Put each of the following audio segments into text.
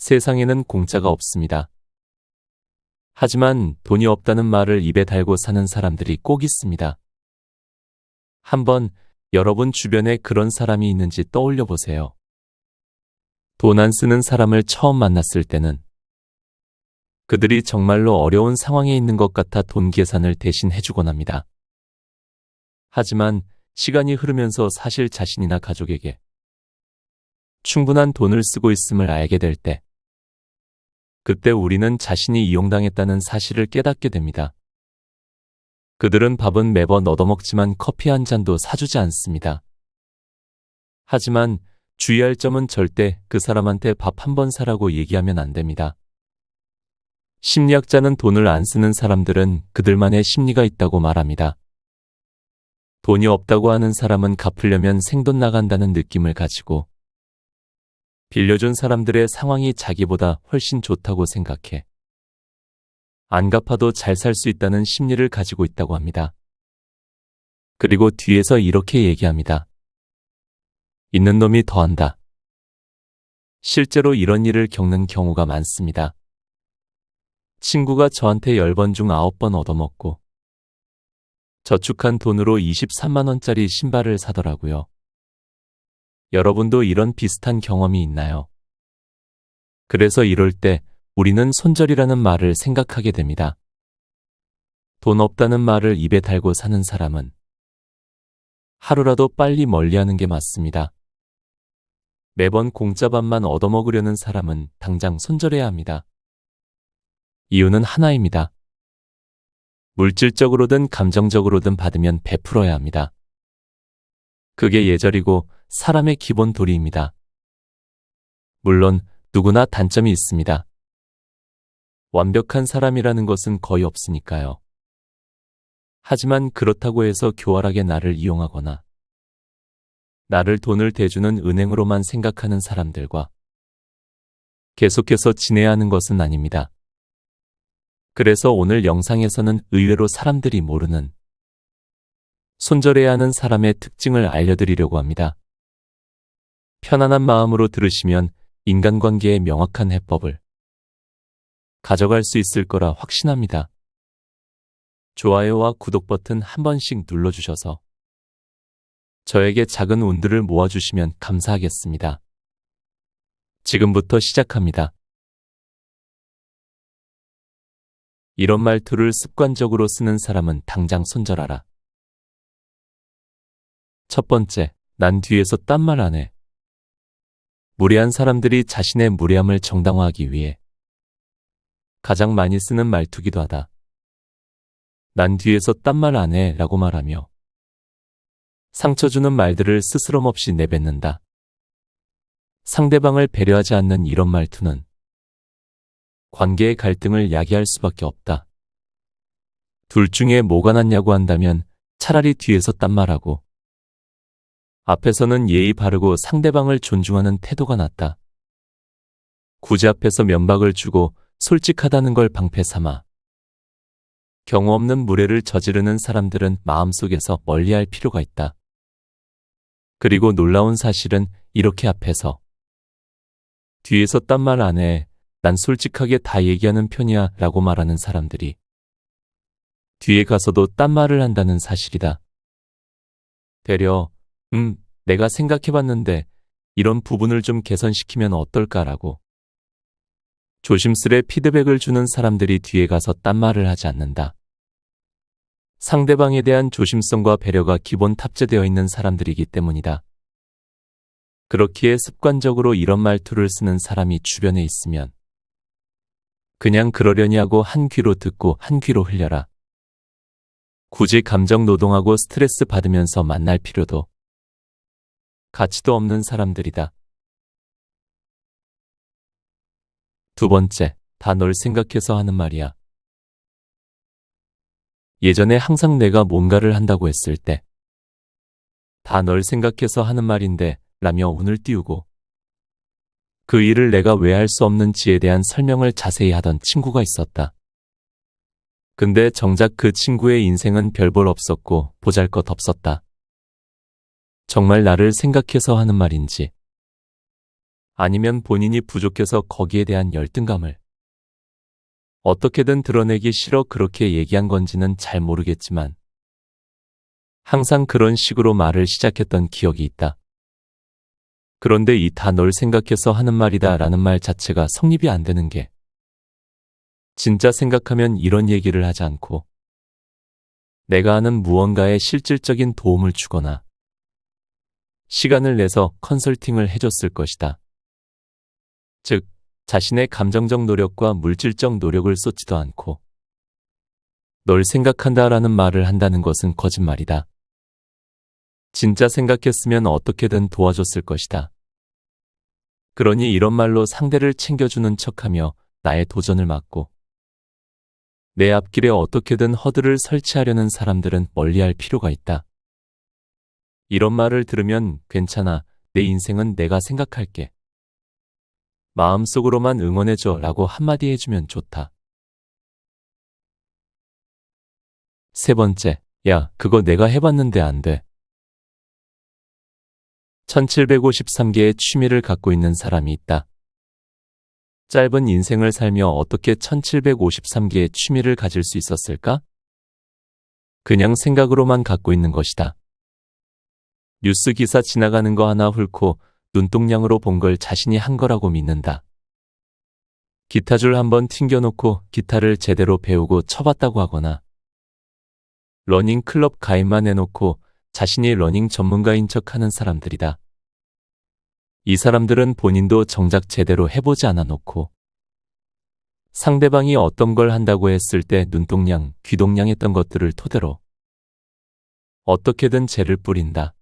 세상에는 공짜가 없습니다. 하지만 돈이 없다는 말을 입에 달고 사는 사람들이 꼭 있습니다. 한번 여러분 주변에 그런 사람이 있는지 떠올려 보세요. 돈 안 쓰는 사람을 처음 만났을 때는 그들이 정말로 어려운 상황에 있는 것 같아 돈 계산을 대신 해주곤 합니다. 하지만 시간이 흐르면서 사실 자신이나 가족에게 충분한 돈을 쓰고 있음을 알게 될 때, 그때 우리는 자신이 이용당했다는 사실을 깨닫게 됩니다. 그들은 밥은 매번 얻어먹지만 커피 한 잔도 사주지 않습니다. 하지만 주의할 점은 절대 그 사람한테 밥 한 번 사라고 얘기하면 안 됩니다. 심리학자는 돈을 안 쓰는 사람들은 그들만의 심리가 있다고 말합니다. 돈이 없다고 하는 사람은 갚으려면 생돈 나간다는 느낌을 가지고 빌려준 사람들의 상황이 자기보다 훨씬 좋다고 생각해 안 갚아도 잘 살 수 있다는 심리를 가지고 있다고 합니다. 그리고 뒤에서 이렇게 얘기합니다. 있는 놈이 더한다. 실제로 이런 일을 겪는 경우가 많습니다. 친구가 저한테 10번 중 9번 얻어먹고 저축한 돈으로 23만 원짜리 신발을 사더라고요. 여러분도 이런 비슷한 경험이 있나요? 그래서 이럴 때 우리는 손절이라는 말을 생각하게 됩니다. 돈 없다는 말을 입에 달고 사는 사람은 하루라도 빨리 멀리하는 게 맞습니다. 매번 공짜 밥만 얻어먹으려는 사람은 당장 손절해야 합니다. 이유는 하나입니다. 물질적으로든 감정적으로든 받으면 베풀어야 합니다. 그게 예절이고 사람의 기본 도리입니다. 물론 누구나 단점이 있습니다. 완벽한 사람이라는 것은 거의 없으니까요. 하지만 그렇다고 해서 교활하게 나를 이용하거나 나를 돈을 대주는 은행으로만 생각하는 사람들과 계속해서 지내야 하는 것은 아닙니다. 그래서 오늘 영상에서는 의외로 사람들이 모르는 손절해야 하는 사람의 특징을 알려드리려고 합니다. 편안한 마음으로 들으시면 인간관계의 명확한 해법을 가져갈 수 있을 거라 확신합니다. 좋아요와 구독 버튼 한 번씩 눌러주셔서 저에게 작은 운들을 모아주시면 감사하겠습니다. 지금부터 시작합니다. 이런 말투를 습관적으로 쓰는 사람은 당장 손절하라. 첫 번째, 난 뒤에서 딴 말 안 해. 무례한 사람들이 자신의 무례함을 정당화하기 위해 가장 많이 쓰는 말투기도 하다. 난 뒤에서 딴 말 안 해 라고 말하며 상처 주는 말들을 스스럼 없이 내뱉는다. 상대방을 배려하지 않는 이런 말투는 관계의 갈등을 야기할 수밖에 없다. 둘 중에 뭐가 낫냐고 한다면 차라리 뒤에서 딴 말하고 앞에서는 예의 바르고 상대방을 존중하는 태도가 낫다. 굳이 앞에서 면박을 주고 솔직하다는 걸 방패 삼아 경우 없는 무례를 저지르는 사람들은 마음속에서 멀리할 필요가 있다. 그리고 놀라운 사실은 이렇게 앞에서 뒤에서 딴 말 안 해. 난 솔직하게 다 얘기하는 편이야 라고 말하는 사람들이 뒤에 가서도 딴 말을 한다는 사실이다. 되려 내가 생각해봤는데 이런 부분을 좀 개선시키면 어떨까라고 조심스레 피드백을 주는 사람들이 뒤에 가서 딴 말을 하지 않는다. 상대방에 대한 조심성과 배려가 기본 탑재되어 있는 사람들이기 때문이다. 그렇기에 습관적으로 이런 말투를 쓰는 사람이 주변에 있으면 그냥 그러려니 하고 한 귀로 듣고 한 귀로 흘려라. 굳이 감정 노동하고 스트레스 받으면서 만날 필요도 가치도 없는 사람들이다. 두 번째, 다 널 생각해서 하는 말이야. 예전에 항상 내가 뭔가를 한다고 했을 때 다 널 생각해서 하는 말인데 라며 운을 띄우고 그 일을 내가 왜 할 수 없는지에 대한 설명을 자세히 하던 친구가 있었다. 근데 정작 그 친구의 인생은 별 볼 없었고 보잘것 없었다. 정말 나를 생각해서 하는 말인지 아니면 본인이 부족해서 거기에 대한 열등감을 어떻게든 드러내기 싫어 그렇게 얘기한 건지는 잘 모르겠지만 항상 그런 식으로 말을 시작했던 기억이 있다. 그런데 이 다 널 생각해서 하는 말이다 라는 말 자체가 성립이 안 되는 게 진짜 생각하면 이런 얘기를 하지 않고 내가 하는 무언가에 실질적인 도움을 주거나 시간을 내서 컨설팅을 해줬을 것이다. 즉, 자신의 감정적 노력과 물질적 노력을 쏟지도 않고 널 생각한다라는 말을 한다는 것은 거짓말이다. 진짜 생각했으면 어떻게든 도와줬을 것이다. 그러니 이런 말로 상대를 챙겨주는 척하며 나의 도전을 막고 내 앞길에 어떻게든 허들을 설치하려는 사람들은 멀리할 필요가 있다. 이런 말을 들으면 괜찮아. 내 인생은 내가 생각할게. 마음속으로만 응원해줘 라고 한마디 해주면 좋다. 세 번째, 야, 그거 내가 해봤는데 안 돼. 1753개의 취미를 갖고 있는 사람이 있다. 짧은 인생을 살며 어떻게 1753개의 취미를 가질 수 있었을까? 그냥 생각으로만 갖고 있는 것이다. 뉴스 기사 지나가는 거 하나 훑고 눈동냥으로 본 걸 자신이 한 거라고 믿는다. 기타줄 한번 튕겨놓고 기타를 제대로 배우고 쳐봤다고 하거나 러닝 클럽 가입만 해놓고 자신이 러닝 전문가인 척하는 사람들이다. 이 사람들은 본인도 정작 제대로 해보지 않아 놓고 상대방이 어떤 걸 한다고 했을 때 눈동냥, 귀동냥했던 것들을 토대로 어떻게든 재를 뿌린다.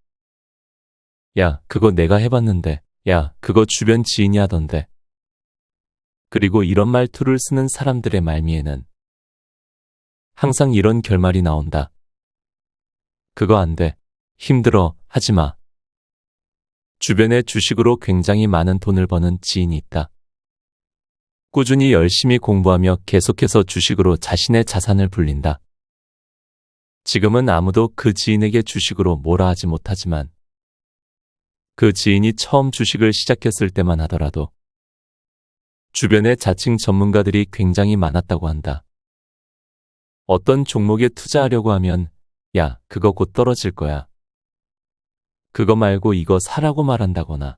야, 그거 내가 해봤는데. 야, 그거 주변 지인이 하던데. 그리고 이런 말투를 쓰는 사람들의 말미에는 항상 이런 결말이 나온다. 그거 안 돼. 힘들어. 하지 마. 주변에 주식으로 굉장히 많은 돈을 버는 지인이 있다. 꾸준히 열심히 공부하며 계속해서 주식으로 자신의 자산을 불린다. 지금은 아무도 그 지인에게 주식으로 뭐라 하지 못하지만 그 지인이 처음 주식을 시작했을 때만 하더라도 주변에 자칭 전문가들이 굉장히 많았다고 한다. 어떤 종목에 투자하려고 하면 야, 그거 곧 떨어질 거야. 그거 말고 이거 사라고 말한다거나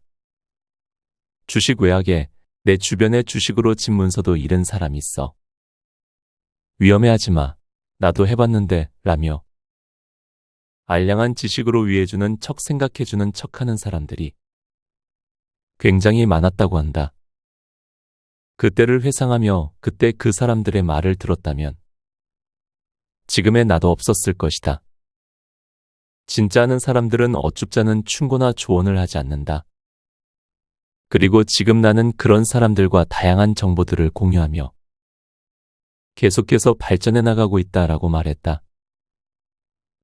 주식 외학에 내 주변에 주식으로 집 문서도 잃은 사람이 있어. 위험해하지 마. 나도 해봤는데 라며 알량한 지식으로 위해주는 척 생각해주는 척하는 사람들이 굉장히 많았다고 한다. 그때를 회상하며 그때 그 사람들의 말을 들었다면 지금의 나도 없었을 것이다. 진짜 아는 사람들은 어쭙잖은 충고나 조언을 하지 않는다. 그리고 지금 나는 그런 사람들과 다양한 정보들을 공유하며 계속해서 발전해 나가고 있다라고 말했다.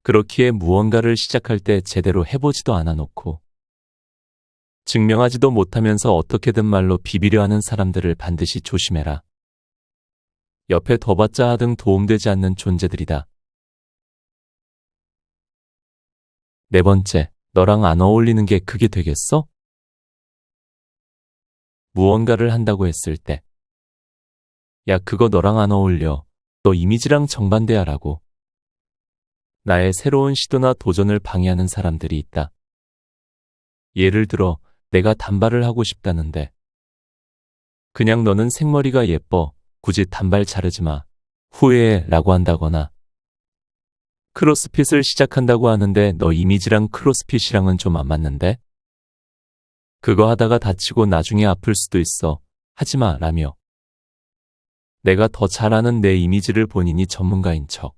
그렇기에 무언가를 시작할 때 제대로 해보지도 않아 놓고 증명하지도 못하면서 어떻게든 말로 비비려 하는 사람들을 반드시 조심해라. 옆에 둬봤자 하등 도움되지 않는 존재들이다. 네 번째, 너랑 안 어울리는 게 그게 되겠어? 무언가를 한다고 했을 때 야, 그거 너랑 안 어울려. 너 이미지랑 정반대야 라고 나의 새로운 시도나 도전을 방해하는 사람들이 있다. 예를 들어 내가 단발을 하고 싶다는데 그냥 너는 생머리가 예뻐. 굳이 단발 자르지 마. 후회해 라고 한다거나 크로스핏을 시작한다고 하는데 너 이미지랑 크로스핏이랑은 좀 안 맞는데? 그거 하다가 다치고 나중에 아플 수도 있어. 하지 마 라며 내가 더 잘하는 내 이미지를 본인이 전문가인 척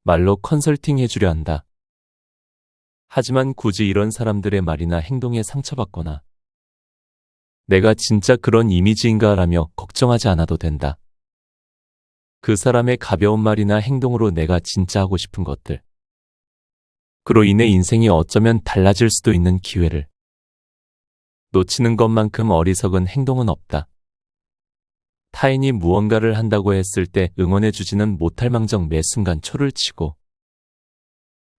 말로 컨설팅 해주려 한다. 하지만 굳이 이런 사람들의 말이나 행동에 상처받거나 내가 진짜 그런 이미지인가 라며 걱정하지 않아도 된다. 그 사람의 가벼운 말이나 행동으로 내가 진짜 하고 싶은 것들 그로 인해 인생이 어쩌면 달라질 수도 있는 기회를 놓치는 것만큼 어리석은 행동은 없다. 타인이 무언가를 한다고 했을 때 응원해주지는 못할 망정 매 순간 초를 치고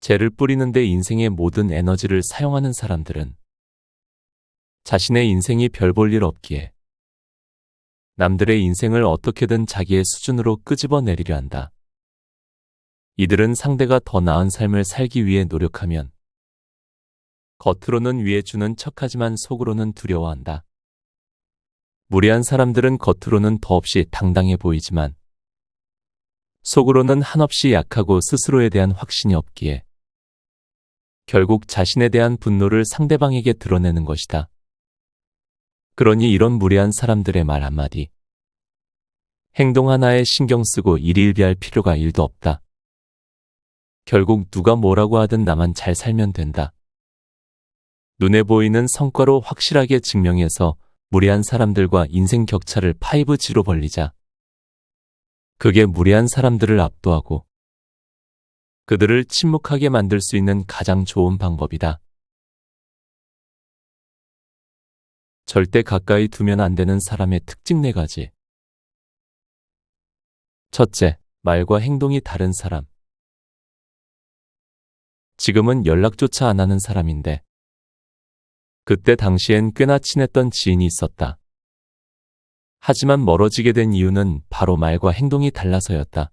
재를 뿌리는데 인생의 모든 에너지를 사용하는 사람들은 자신의 인생이 별 볼 일 없기에 남들의 인생을 어떻게든 자기의 수준으로 끄집어내리려 한다. 이들은 상대가 더 나은 삶을 살기 위해 노력하면 겉으로는 위해주는 척하지만 속으로는 두려워한다. 무례한 사람들은 겉으로는 더없이 당당해 보이지만 속으로는 한없이 약하고 스스로에 대한 확신이 없기에 결국 자신에 대한 분노를 상대방에게 드러내는 것이다. 그러니 이런 무례한 사람들의 말 한마디, 행동 하나에 신경 쓰고 일희일비할 필요가 1도 없다. 결국 누가 뭐라고 하든 나만 잘 살면 된다. 눈에 보이는 성과로 확실하게 증명해서 무례한 사람들과 인생 격차를 5G로 벌리자. 그게 무례한 사람들을 압도하고 그들을 침묵하게 만들 수 있는 가장 좋은 방법이다. 절대 가까이 두면 안 되는 사람의 특징 4가지. 첫째, 말과 행동이 다른 사람. 지금은 연락조차 안 하는 사람인데 그때 당시엔 꽤나 친했던 지인이 있었다. 하지만 멀어지게 된 이유는 바로 말과 행동이 달라서였다.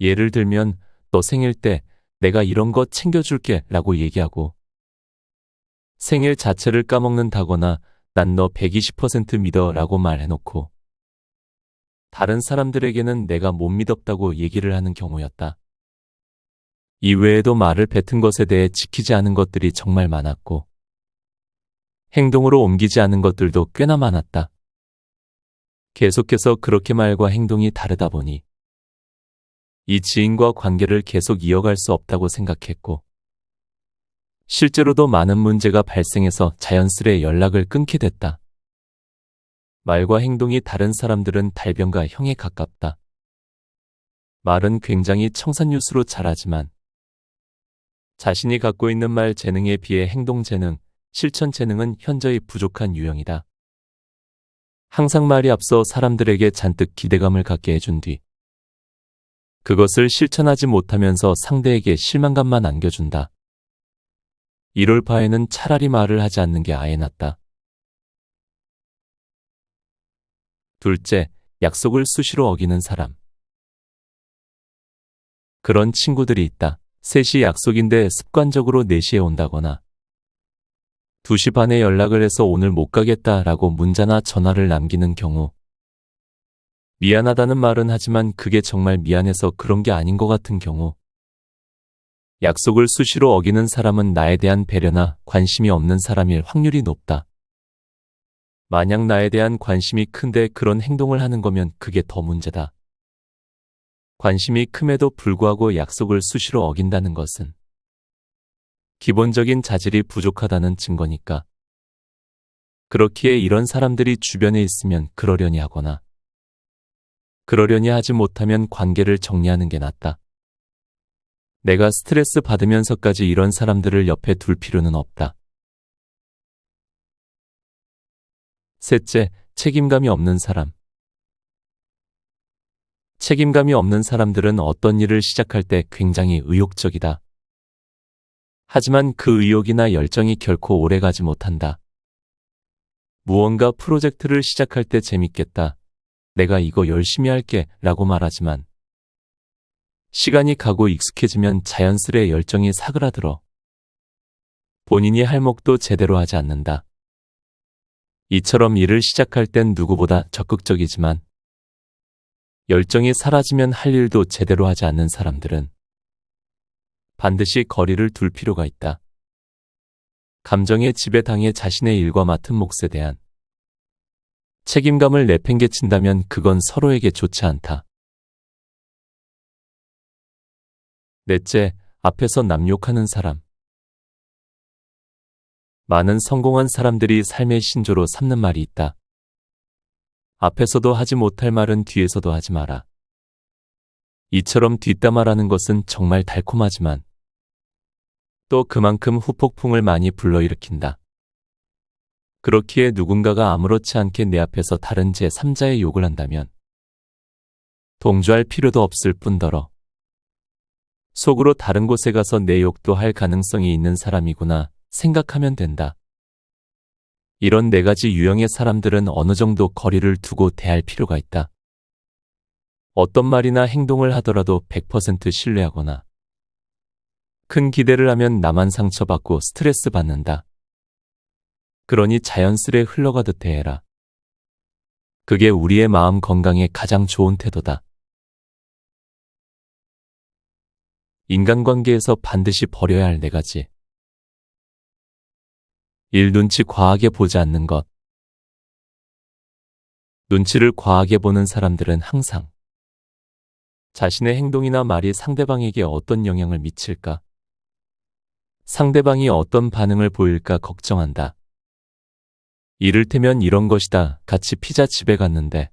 예를 들면 너 생일 때 내가 이런 거 챙겨줄게 라고 얘기하고 생일 자체를 까먹는다거나 난 너 120% 믿어 라고 말해놓고 다른 사람들에게는 내가 못 믿었다고 얘기를 하는 경우였다. 이외에도 말을 뱉은 것에 대해 지키지 않은 것들이 정말 많았고 행동으로 옮기지 않은 것들도 꽤나 많았다. 계속해서 그렇게 말과 행동이 다르다 보니 이 지인과 관계를 계속 이어갈 수 없다고 생각했고 실제로도 많은 문제가 발생해서 자연스레 연락을 끊게 됐다. 말과 행동이 다른 사람들은 달변과 형에 가깝다. 말은 굉장히 청산유수로 잘하지만 자신이 갖고 있는 말 재능에 비해 행동 재능, 실천 재능은 현저히 부족한 유형이다. 항상 말이 앞서 사람들에게 잔뜩 기대감을 갖게 해준 뒤 그것을 실천하지 못하면서 상대에게 실망감만 안겨준다. 이럴 바에는 차라리 말을 하지 않는 게 아예 낫다. 둘째, 약속을 수시로 어기는 사람. 그런 친구들이 있다. 3시 약속인데 습관적으로 4시에 온다거나 2시 반에 연락을 해서 오늘 못 가겠다라고 문자나 전화를 남기는 경우 미안하다는 말은 하지만 그게 정말 미안해서 그런 게 아닌 것 같은 경우 약속을 수시로 어기는 사람은 나에 대한 배려나 관심이 없는 사람일 확률이 높다. 만약 나에 대한 관심이 큰데 그런 행동을 하는 거면 그게 더 문제다. 관심이 큼에도 불구하고 약속을 수시로 어긴다는 것은 기본적인 자질이 부족하다는 증거니까. 그렇기에 이런 사람들이 주변에 있으면 그러려니 하거나 그러려니 하지 못하면 관계를 정리하는 게 낫다. 내가 스트레스 받으면서까지 이런 사람들을 옆에 둘 필요는 없다. 셋째, 책임감이 없는 사람. 책임감이 없는 사람들은 어떤 일을 시작할 때 굉장히 의욕적이다. 하지만 그 의욕이나 열정이 결코 오래가지 못한다. 무언가 프로젝트를 시작할 때 재밌겠다. 내가 이거 열심히 할게 라고 말하지만 시간이 가고 익숙해지면 자연스레 열정이 사그라들어 본인이 할 몫도 제대로 하지 않는다. 이처럼 일을 시작할 땐 누구보다 적극적이지만 열정이 사라지면 할 일도 제대로 하지 않는 사람들은 반드시 거리를 둘 필요가 있다. 감정의 지배당해 자신의 일과 맡은 몫에 대한 책임감을 내팽개친다면 그건 서로에게 좋지 않다. 넷째, 앞에서 남 욕하는 사람. 많은 성공한 사람들이 삶의 신조로 삼는 말이 있다. 앞에서도 하지 못할 말은 뒤에서도 하지 마라. 이처럼 뒷담화라는 것은 정말 달콤하지만 또 그만큼 후폭풍을 많이 불러일으킨다. 그렇기에 누군가가 아무렇지 않게 내 앞에서 다른 제3자의 욕을 한다면 동조할 필요도 없을 뿐더러 속으로 다른 곳에 가서 내 욕도 할 가능성이 있는 사람이구나 생각하면 된다. 이런 네 가지 유형의 사람들은 어느 정도 거리를 두고 대할 필요가 있다. 어떤 말이나 행동을 하더라도 100% 신뢰하거나 큰 기대를 하면 나만 상처받고 스트레스 받는다. 그러니 자연스레 흘러가듯 대해라. 그게 우리의 마음 건강에 가장 좋은 태도다. 인간관계에서 반드시 버려야 할 네 가지. 1. 눈치 과하게 보지 않는 것. 눈치를 과하게 보는 사람들은 항상 자신의 행동이나 말이 상대방에게 어떤 영향을 미칠까? 상대방이 어떤 반응을 보일까 걱정한다. 이를테면 이런 것이다. 같이 피자집에 갔는데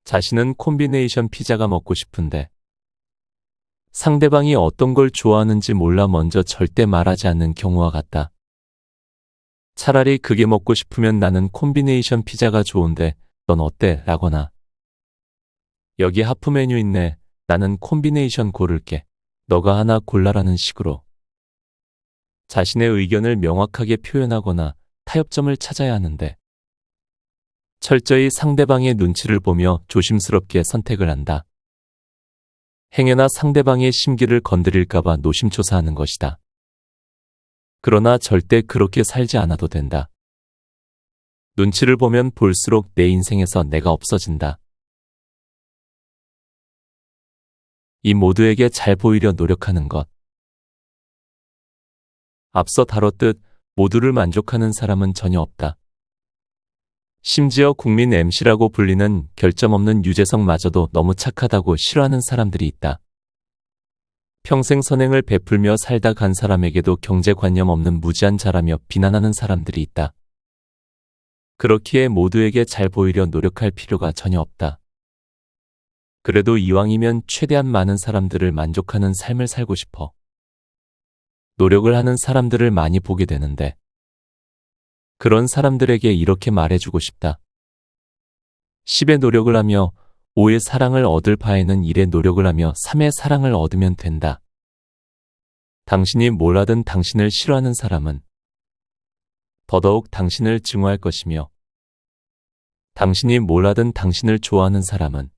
자신은 콤비네이션 피자가 먹고 싶은데 상대방이 어떤 걸 좋아하는지 몰라 먼저 절대 말하지 않는 경우와 같다. 차라리 그게 먹고 싶으면 나는 콤비네이션 피자가 좋은데 넌 어때? 라거나 여기 하프 메뉴 있네. 나는 콤비네이션 고를게. 너가 하나 골라라는 식으로 자신의 의견을 명확하게 표현하거나 타협점을 찾아야 하는데 철저히 상대방의 눈치를 보며 조심스럽게 선택을 한다. 행여나 상대방의 심기를 건드릴까봐 노심초사하는 것이다. 그러나 절대 그렇게 살지 않아도 된다. 눈치를 보면 볼수록 내 인생에서 내가 없어진다. 이 모두에게 잘 보이려 노력하는 것. 앞서 다뤘듯 모두를 만족하는 사람은 전혀 없다. 심지어 국민 MC라고 불리는 결점 없는 유재석마저도 너무 착하다고 싫어하는 사람들이 있다. 평생 선행을 베풀며 살다 간 사람에게도 경제관념 없는 무지한 자라며 비난하는 사람들이 있다. 그렇기에 모두에게 잘 보이려 노력할 필요가 전혀 없다. 그래도 이왕이면 최대한 많은 사람들을 만족하는 삶을 살고 싶어. 노력을 하는 사람들을 많이 보게 되는데 그런 사람들에게 이렇게 말해주고 싶다. 10의 노력을 하며 5의 사랑을 얻을 바에는 1의 노력을 하며 3의 사랑을 얻으면 된다. 당신이 뭘 하든 당신을 싫어하는 사람은 더더욱 당신을 증오할 것이며 당신이 뭘 하든 당신을 좋아하는 사람은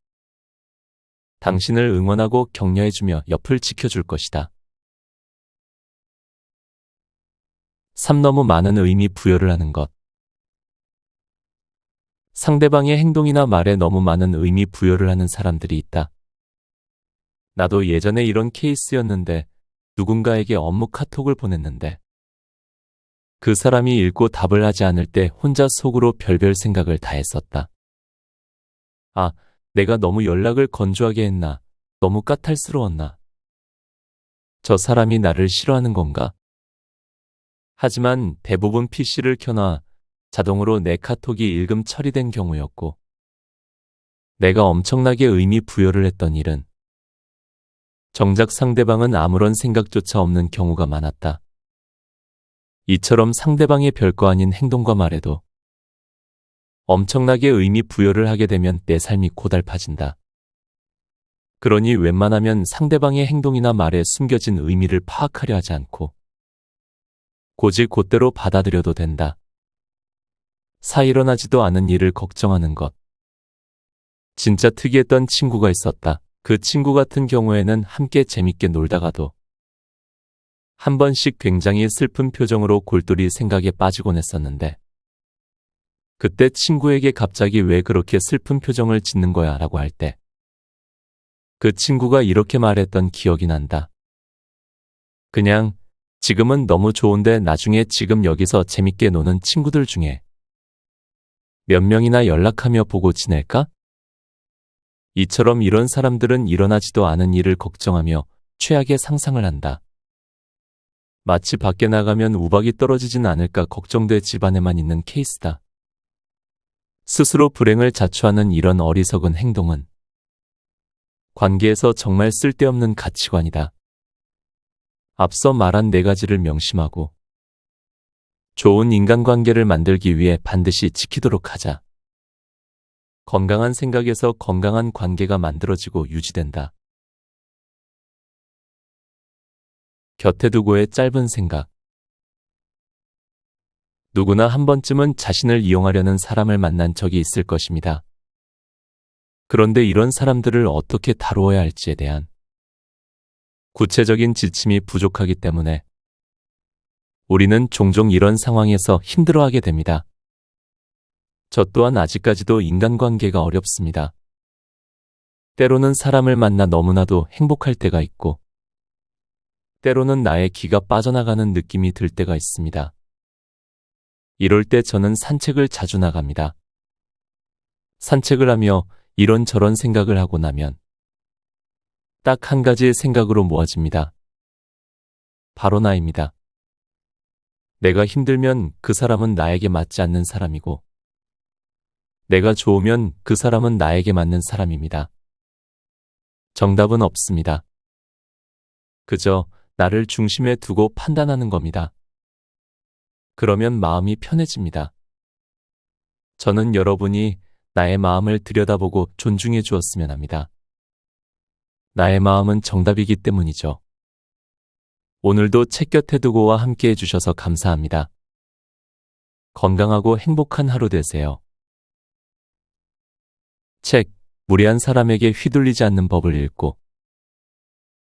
당신을 응원하고 격려해주며 옆을 지켜줄 것이다. 3. 너무 많은 의미 부여를 하는 것. 상대방의 행동이나 말에 너무 많은 의미 부여를 하는 사람들이 있다. 나도 예전에 이런 케이스였는데 누군가에게 업무 카톡을 보냈는데 그 사람이 읽고 답을 하지 않을 때 혼자 속으로 별별 생각을 다 했었다. 아, 내가 너무 연락을 건조하게 했나? 너무 까탈스러웠나? 저 사람이 나를 싫어하는 건가? 하지만 대부분 PC를 켜놔 자동으로 내 카톡이 읽음 처리된 경우였고 내가 엄청나게 의미 부여를 했던 일은 정작 상대방은 아무런 생각조차 없는 경우가 많았다. 이처럼 상대방의 별거 아닌 행동과 말에도 엄청나게 의미 부여를 하게 되면 내 삶이 고달파진다. 그러니 웬만하면 상대방의 행동이나 말에 숨겨진 의미를 파악하려 하지 않고 곧이곧대로 받아들여도 된다. 일어나지도 않은 일을 걱정하는 것. 진짜 특이했던 친구가 있었다. 그 친구 같은 경우에는 함께 재밌게 놀다가도 한 번씩 굉장히 슬픈 표정으로 골똘히 생각에 빠지곤 했었는데 그때 친구에게 갑자기 왜 그렇게 슬픈 표정을 짓는 거야 라고 할 때 그 친구가 이렇게 말했던 기억이 난다. 그냥 지금은 너무 좋은데 나중에 지금 여기서 재밌게 노는 친구들 중에 몇 명이나 연락하며 보고 지낼까? 이처럼 이런 사람들은 일어나지도 않은 일을 걱정하며 최악의 상상을 한다. 마치 밖에 나가면 우박이 떨어지진 않을까 걱정돼 집안에만 있는 케이스다. 스스로 불행을 자초하는 이런 어리석은 행동은 관계에서 정말 쓸데없는 가치관이다. 앞서 말한 네 가지를 명심하고 좋은 인간관계를 만들기 위해 반드시 지키도록 하자. 건강한 생각에서 건강한 관계가 만들어지고 유지된다. 곁에 두고의 짧은 생각. 누구나 한 번쯤은 자신을 이용하려는 사람을 만난 적이 있을 것입니다. 그런데 이런 사람들을 어떻게 다루어야 할지에 대한 구체적인 지침이 부족하기 때문에 우리는 종종 이런 상황에서 힘들어하게 됩니다. 저 또한 아직까지도 인간관계가 어렵습니다. 때로는 사람을 만나 너무나도 행복할 때가 있고, 때로는 나의 기가 빠져나가는 느낌이 들 때가 있습니다. 이럴 때 저는 산책을 자주 나갑니다. 산책을 하며 이런저런 생각을 하고 나면 딱 한 가지의 생각으로 모아집니다. 바로 나입니다. 내가 힘들면 그 사람은 나에게 맞지 않는 사람이고, 내가 좋으면 그 사람은 나에게 맞는 사람입니다. 정답은 없습니다. 그저 나를 중심에 두고 판단하는 겁니다. 그러면 마음이 편해집니다. 저는 여러분이 나의 마음을 들여다보고 존중해 주었으면 합니다. 나의 마음은 정답이기 때문이죠. 오늘도 책 곁에 두고와 함께 해주셔서 감사합니다. 건강하고 행복한 하루 되세요. 책, 무례한 사람에게 휘둘리지 않는 법을 읽고